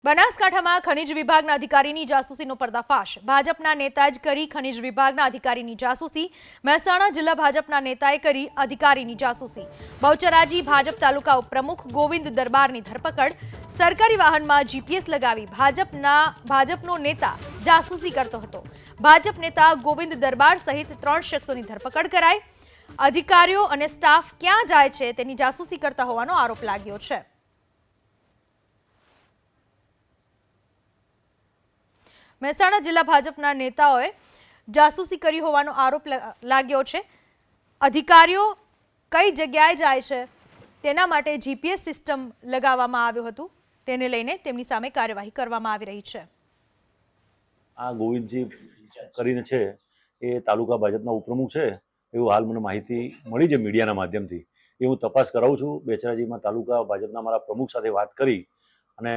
બનાસકાંઠામાં ખનિજ વિભાગના અધિકારીની જાસૂસીનો પર્દાફાશ। ભાજપના નેતા જ કરી ખનિજ વિભાગના અધિકારીની જાસૂસી। મહેસાણા જિલ્લા ભાજપના નેતાએ કરી અધિકારીની જાસૂસી। બહુચરાજી ભાજપ તાલુકા ઉપપ્રમુખ ગોવિંદ દરબારની ધરપકડ। સરકારી વાહનમાં જીપીએસ લગાવી ભાજપનો નેતા જાસૂસી કરતો હતો। ભાજપ નેતા ગોવિંદ દરબાર સહિત 3 શખ્સોની ધરપકડ કરાઈ। અધિકારીઓ અને સ્ટાફ ક્યાં જાય છે તેની જાસૂસી કરતા હોવાનો આરોપ લાગ્યો છે। મહેસાણા જિલ્લા ભાજપના નેતાઓએ જાસૂસી કરી હોવાનો આરોપ લાગ્યો છે। અધિકારીઓ કઈ જગ્યાએ જાય છે તેના માટે જીપીએસ સિસ્ટમ લગાવવામાં આવ્યું હતું, તેને લઈને તેમની સામે કાર્યવાહી કરવામાં આવી રહી છે। આ ગોવિંદજી કરીને છે એ તાલુકા ભાજપના ઉપપ્રમુખ છે એવું હાલ મને માહિતી મળી છે મીડિયાના માધ્યમથી। એ હું તપાસ કરાવું છું। બેચરાજીમાં તાલુકા ભાજપના મારા પ્રમુખ સાથે વાત કરી અને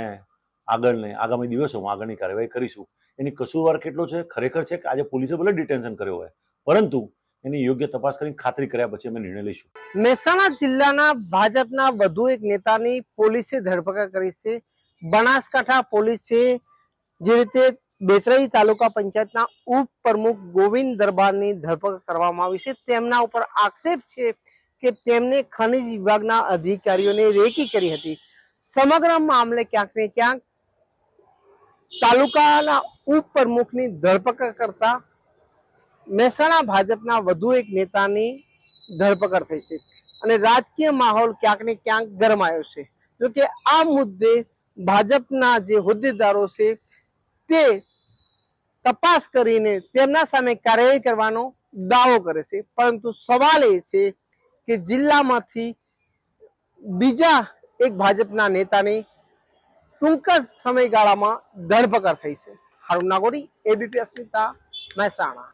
આગામી દિવસોમાં આગળની કાર્યવાહી કરીશું। એની કસૂરવાર કેટલો છે, ખરેખર છે કે આજે પોલીસે ભલે ડિટેન્શન કર્યો હોય, પરંતુ એની યોગ્ય તપાસ કરીને ખાતરી કર્યા પછી અમે નિર્ણય લઈશું। મહેસાણા જિલ્લાના ભાજપના વધુ એક નેતાની પોલીસે ધરપકડ કરી છે। બનાસકાંઠા પોલીસે જે રીતે બેચરાજી તાલુકા પંચાયતના ઉપપ્રમુખ ગોવિંદ દરબારની ધરપકડ કરવામાં આવી છે, તેમના ઉપર આક્ષેપ છે કે તેમને ખનિજ વિભાગના અધિકારીઓને રેકી કરી હતી। સમગ્ર મામલે ક્યાંક ને ક્યાંક તાલુકાના ઉપપ્રમુખની ધરપકડ કરતા મહેસાણા ભાજપના વધુ એક નેતાની ધરપકડ થઈ છે અને રાજકીય માહોલ ક્યાંક ને ક્યાંક ગરમાયો છે। જોકે આ મુદ્દે ભાજપના જે હોદ્દેદારો છે તે તપાસ કરીને તેમના સામે કાર્યવાહી કરવાનો દાવો કરે છે, પરંતુ સવાલ એ છે કે જિલ્લામાંથી બીજા એક ભાજપના નેતાની ટૂંક જ સમયગાળામાં ધરપકડ થઈ છે। હારૂન નાગોરી, એબીપી અસ્મિતા, મહેસાણા।